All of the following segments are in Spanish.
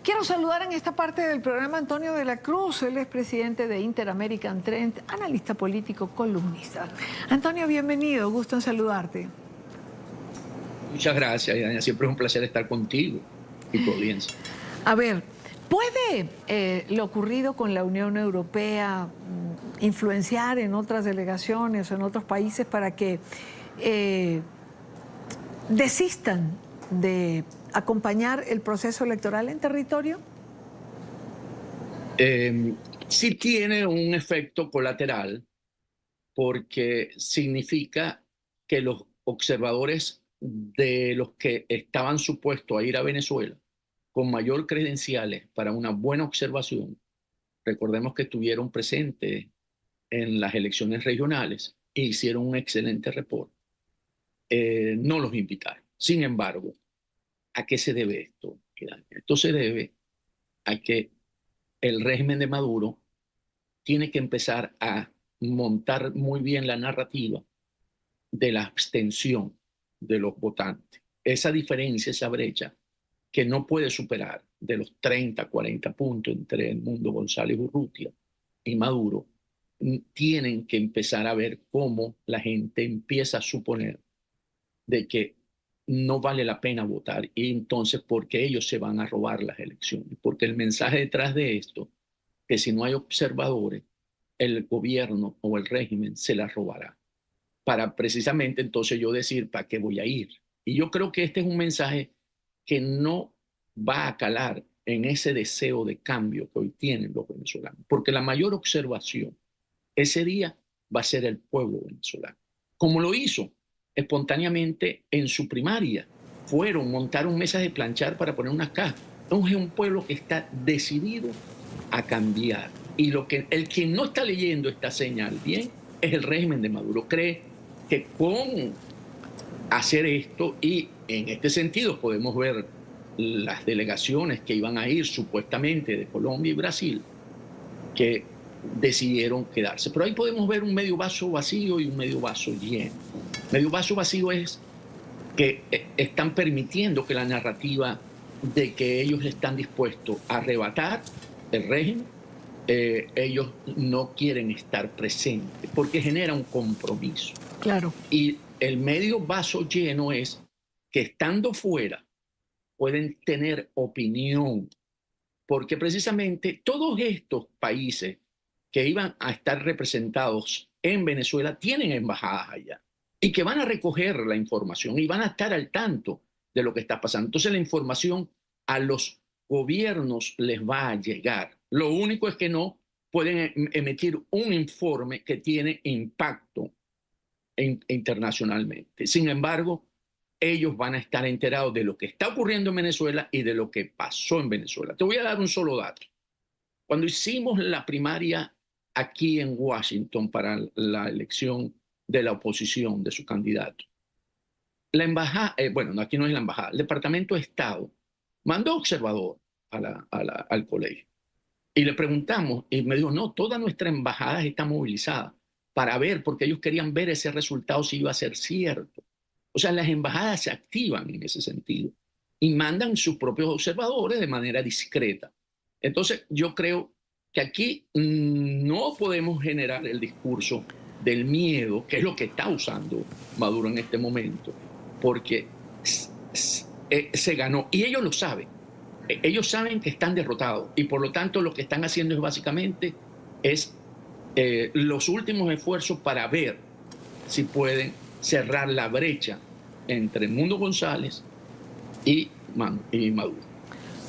Quiero saludar en esta parte del programa a Antonio de la Cruz. Él es presidente de Inter-American Trend, analista político, columnista. Antonio, bienvenido, gusto en saludarte. Muchas gracias, Diana. Siempre es un placer estar contigo y tu audiencia. A ver, ¿puede lo ocurrido con la Unión Europea influenciar en otras delegaciones o en otros países para que desistan de acompañar el proceso electoral en territorio? Sí tiene un efecto colateral porque significa que los observadores de los que estaban supuestos a ir a Venezuela con mayor credenciales para una buena observación, recordemos que estuvieron presentes en las elecciones regionales e hicieron un excelente reporte, no los invitaron. Sin embargo, ¿a qué se debe esto? Esto se debe a que el régimen de Maduro tiene que empezar a montar muy bien la narrativa de la abstención de los votantes. Esa diferencia, esa brecha que no puede superar de los 30, 40 puntos entre el Mundo González Urrutia y Maduro, tienen que empezar a ver cómo la gente empieza a suponer de que no vale la pena votar y entonces porque ellos se van a robar las elecciones. Porque el mensaje detrás de esto, que si no hay observadores, el gobierno o el régimen se las robará. Para precisamente entonces yo decir, ¿para qué voy a ir? Y yo creo que este es un mensaje que no va a calar en ese deseo de cambio que hoy tienen los venezolanos. Porque la mayor observación ese día va a ser el pueblo venezolano. Como lo hizo espontáneamente en su primaria. Montaron mesas de planchar para poner unas cajas. Entonces es un pueblo que está decidido a cambiar. Y el quien no está leyendo esta señal bien es el régimen de Maduro. Cree que con hacer esto, y en este sentido podemos ver las delegaciones que iban a ir supuestamente de Colombia y Brasil, que decidieron quedarse. Pero ahí podemos ver un medio vaso vacío y un medio vaso lleno. Medio vaso vacío es que están permitiendo que la narrativa de que ellos están dispuestos a arrebatar el régimen, ellos no quieren estar presentes porque genera un compromiso. Claro. Y el medio vaso lleno es que estando fuera pueden tener opinión, porque precisamente todos estos países que iban a estar representados en Venezuela tienen embajadas allá y que van a recoger la información y van a estar al tanto de lo que está pasando. Entonces la información a los gobiernos les va a llegar. Lo único es que no pueden emitir un informe que tiene impacto internacionalmente. Sin embargo, ellos van a estar enterados de lo que está ocurriendo en Venezuela y de lo que pasó en Venezuela. Te voy a dar un solo dato. Cuando hicimos la primaria aquí en Washington para la elección de la oposición de su candidato, la embajada, bueno, aquí no es la embajada, el Departamento de Estado mandó observador al colegio y le preguntamos y me dijo, no, toda nuestra embajada está movilizada para ver, porque ellos querían ver ese resultado si iba a ser cierto. O sea, las embajadas se activan en ese sentido y mandan sus propios observadores de manera discreta. Entonces, yo creo que aquí no podemos generar el discurso del miedo, que es lo que está usando Maduro en este momento, porque se ganó. Y ellos lo saben. Ellos saben que están derrotados y por lo tanto lo que están haciendo es básicamente los últimos esfuerzos para ver si pueden cerrar la brecha entre Mundo González y Maduro.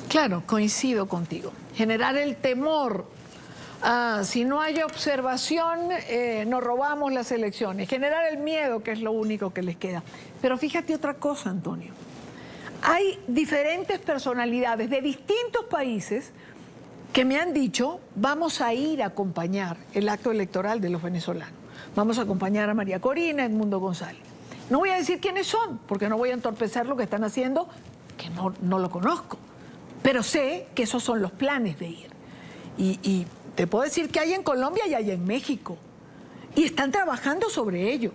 Claro, coincido contigo. Generar el temor. Si no hay observación, nos robamos las elecciones. Generar el miedo, que es lo único que les queda. Pero fíjate otra cosa, Antonio. Hay diferentes personalidades de distintos países que me han dicho, vamos a ir a acompañar el acto electoral de los venezolanos. Vamos a acompañar a María Corina, Edmundo González. No voy a decir quiénes son, porque no voy a entorpecer lo que están haciendo, que no lo conozco. Pero sé que esos son los planes de ir. Y te puedo decir que hay en Colombia y hay en México. Y están trabajando sobre ello.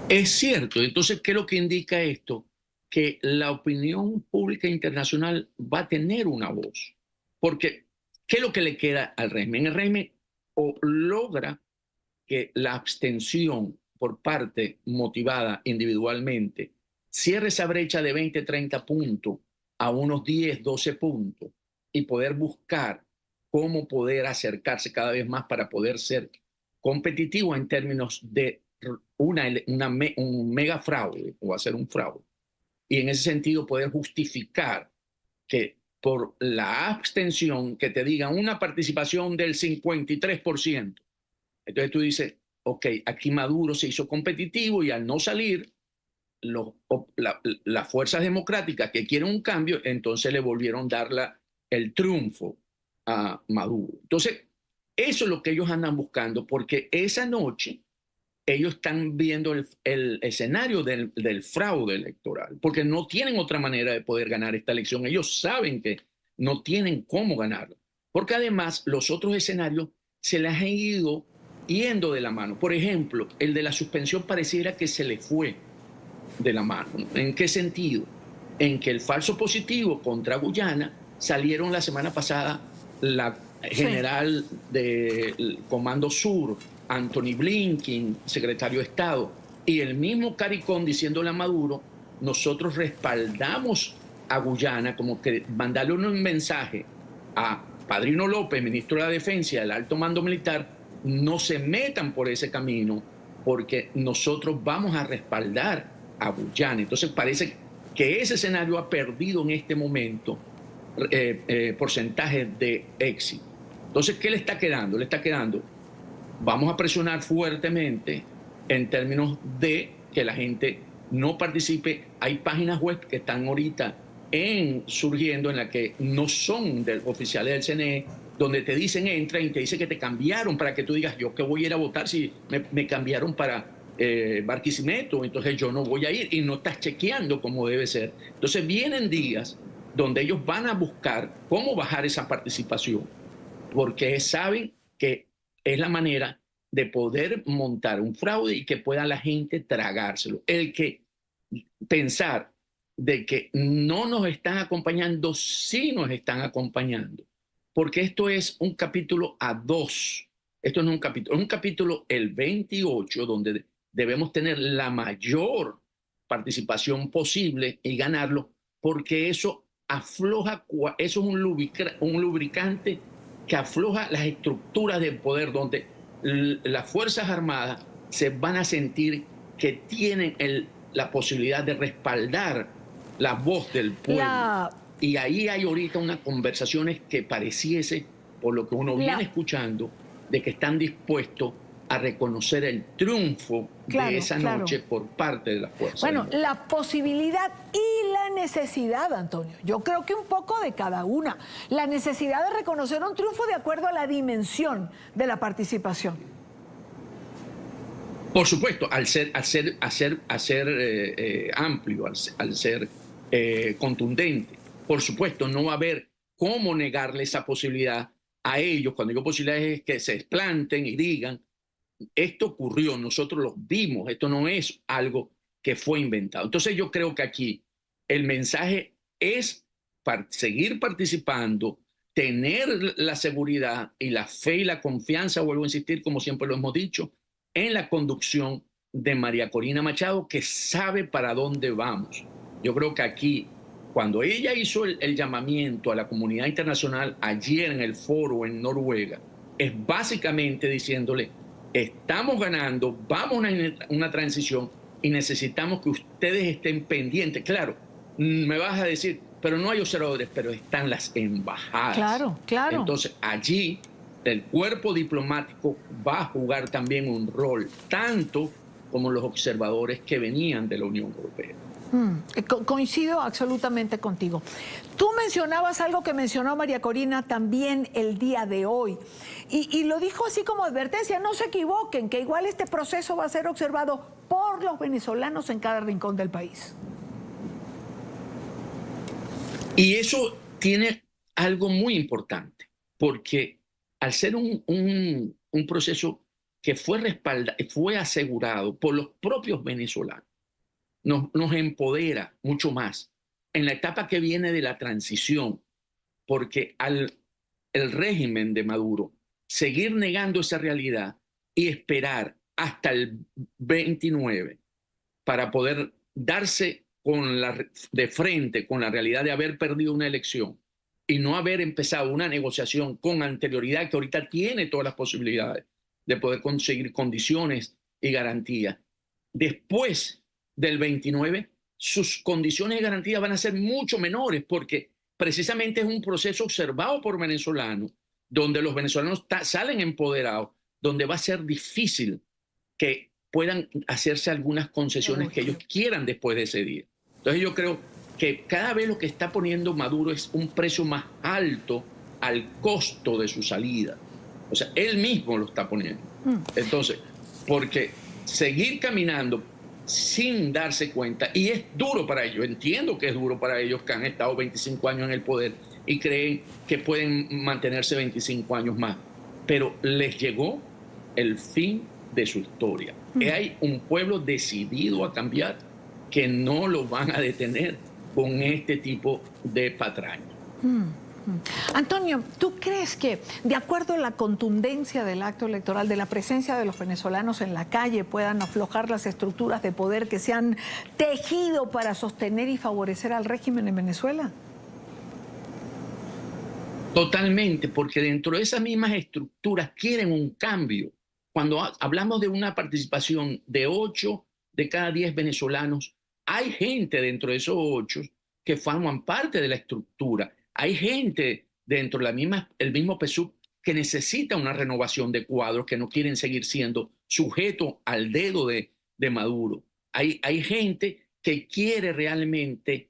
Es cierto. Entonces, ¿qué es lo que indica esto? que la opinión pública internacional va a tener una voz. Porque, ¿qué es lo que le queda al régimen? El régimen o logra que la abstención por parte motivada individualmente cierre esa brecha de 20, 30 puntos a unos 10, 12 puntos y poder buscar cómo poder acercarse cada vez más para poder ser competitivo en términos de un mega fraude o hacer un fraude. Y en ese sentido poder justificar que por la abstención que te digan una participación del 53%, entonces tú dices, ok, aquí Maduro se hizo competitivo y al no salir, las fuerzas democráticas que quieren un cambio, entonces le volvieron a dar el triunfo a Maduro. Entonces, eso es lo que ellos andan buscando, porque esa noche ellos están viendo el escenario del fraude electoral, porque no tienen otra manera de poder ganar esta elección. Ellos saben que no tienen cómo ganarlo, porque además los otros escenarios se les han ido yendo de la mano. Por ejemplo, el de la suspensión pareciera que se le fue de la mano. ¿En qué sentido? En que el falso positivo contra Guyana salieron la semana pasada la general del Comando Sur, Anthony Blinken, secretario de Estado, y el mismo CARICOM diciéndole a Maduro, nosotros respaldamos a Guyana, como que mandarle un mensaje a Padrino López, ministro de la Defensa, el alto mando militar, no se metan por ese camino, porque nosotros vamos a respaldar a Guyana. Entonces parece que ese escenario ha perdido en este momento porcentaje de éxito. Entonces, ¿qué le está quedando? Le está quedando, vamos a presionar fuertemente en términos de que la gente no participe. Hay páginas web que están ahorita surgiendo en las que no son oficiales del CNE, donde te dicen entra y te dice que te cambiaron para que tú digas, yo que voy a ir a votar si me cambiaron para Barquisimeto, entonces yo no voy a ir, y no estás chequeando como debe ser. Entonces vienen días donde ellos van a buscar cómo bajar esa participación, porque saben que es la manera de poder montar un fraude y que pueda la gente tragárselo. El que pensar de que no nos están acompañando, sí nos están acompañando, porque esto es un capítulo a dos. Esto no es un capítulo el 28, donde debemos tener la mayor participación posible y ganarlo, porque eso afloja, eso es un lubricante que afloja las estructuras del poder, donde las Fuerzas Armadas se van a sentir que tienen la posibilidad de respaldar la voz del pueblo. Y ahí hay ahorita unas conversaciones que pareciese, por lo que uno viene escuchando, de que están dispuestos a reconocer el triunfo de esa noche por parte de las fuerzas. Bueno, la posibilidad y la necesidad, Antonio. Yo creo que un poco de cada una. La necesidad de reconocer un triunfo de acuerdo a la dimensión de la participación. Por supuesto, al ser amplio, al ser contundente. Por supuesto, no va a haber cómo negarle esa posibilidad a ellos. Cuando digo posibilidades es que se desplanten y digan, esto ocurrió, nosotros lo vimos, esto no es algo que fue inventado. Entonces yo creo que aquí el mensaje es seguir participando, tener la seguridad y la fe y la confianza, vuelvo a insistir, como siempre lo hemos dicho, en la conducción de María Corina Machado, que sabe para dónde vamos. Yo creo que aquí, cuando ella hizo el llamamiento a la comunidad internacional ayer en el foro en Noruega, es básicamente diciéndole, estamos ganando, vamos a una transición y necesitamos que ustedes estén pendientes. Claro, me vas a decir, pero no hay observadores, pero están las embajadas. Claro, claro. Entonces, allí el cuerpo diplomático va a jugar también un rol, tanto como los observadores que venían de la Unión Europea. Coincido absolutamente contigo. Tú mencionabas algo que mencionó María Corina también el día de hoy, y lo dijo así como advertencia, no se equivoquen, que igual este proceso va a ser observado por los venezolanos en cada rincón del país. Y eso tiene algo muy importante, porque al ser un proceso que fue asegurado por los propios venezolanos, nos empodera mucho más en la etapa que viene de la transición, porque el régimen de Maduro seguir negando esa realidad y esperar hasta el 29 para poder darse de frente con la realidad de haber perdido una elección y no haber empezado una negociación con anterioridad, que ahorita tiene todas las posibilidades de poder conseguir condiciones y garantías. Después del 29, sus condiciones y garantías van a ser mucho menores, porque precisamente es un proceso observado por venezolanos, donde los venezolanos salen empoderados, donde va a ser difícil que puedan hacerse algunas concesiones que ellos quieran después de ese día. Entonces yo creo que cada vez lo que está poniendo Maduro es un precio más alto al costo de su salida. O sea, él mismo lo está poniendo. Entonces, porque seguir caminando sin darse cuenta, y es duro para ellos, entiendo que es duro para ellos que han estado 25 años en el poder y creen que pueden mantenerse 25 años más, pero les llegó el fin de su historia. Hay un pueblo decidido a cambiar, que no lo van a detener con este tipo de patraña. Antonio, ¿tú crees que, de acuerdo a la contundencia del acto electoral, de la presencia de los venezolanos en la calle, puedan aflojar las estructuras de poder que se han tejido para sostener y favorecer al régimen en Venezuela? Totalmente, porque dentro de esas mismas estructuras quieren un cambio. Cuando hablamos de una participación de 8 de cada 10 venezolanos, hay gente dentro de esos 8 que forman parte de la estructura. Hay gente dentro del mismo PSUV que necesita una renovación de cuadros, que no quieren seguir siendo sujetos al dedo de Maduro. Hay gente que quiere realmente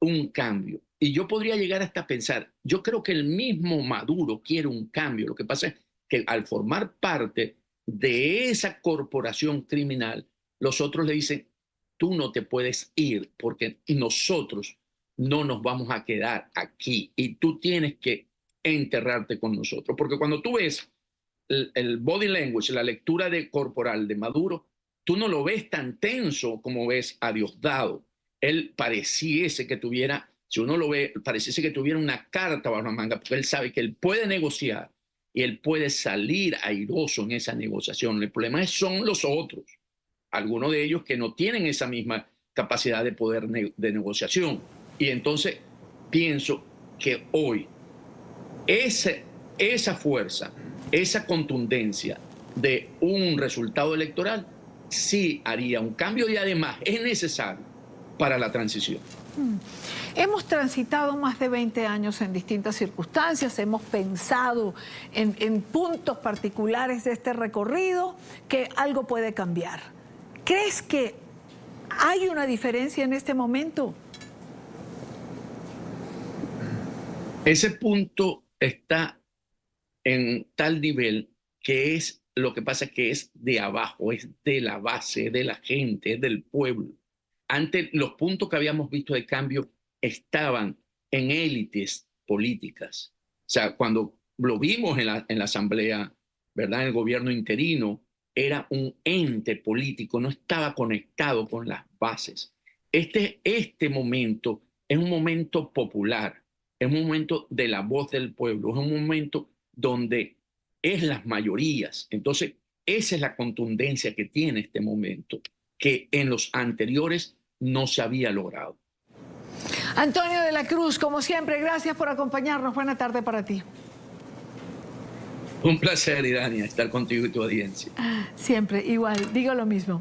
un cambio. Y yo podría llegar hasta pensar, yo creo que el mismo Maduro quiere un cambio. Lo que pasa es que al formar parte de esa corporación criminal, los otros le dicen, tú no te puedes ir porque nosotros no nos vamos a quedar aquí y tú tienes que enterrarte con nosotros. Porque cuando tú ves el body language, la lectura corporal de Maduro, tú no lo ves tan tenso como ves a Diosdado. Él pareciese que tuviera, si uno lo ve, pareciese que tuviera una carta bajo la manga, porque él sabe que él puede negociar y él puede salir airoso en esa negociación. El problema son los otros, algunos de ellos que no tienen esa misma capacidad de poder de negociación. Y entonces pienso que hoy esa fuerza, esa contundencia de un resultado electoral sí haría un cambio y además es necesario para la transición. Hemos transitado más de 20 años en distintas circunstancias, hemos pensado en puntos particulares de este recorrido que algo puede cambiar. ¿Crees que hay una diferencia en este momento? Ese punto está en tal nivel que es, lo que pasa es que es de abajo, es de la base, de la gente, es del pueblo. Antes, los puntos que habíamos visto de cambio estaban en élites políticas. O sea, cuando lo vimos en la asamblea, ¿verdad? En el gobierno interino, era un ente político, no estaba conectado con las bases. Este momento es un momento popular, es un momento de la voz del pueblo, es un momento donde es las mayorías. Entonces, esa es la contundencia que tiene este momento, que en los anteriores no se había logrado. Antonio de la Cruz, como siempre, gracias por acompañarnos. Buena tarde para ti. Un placer, Idania, estar contigo y tu audiencia. Siempre, igual, digo lo mismo.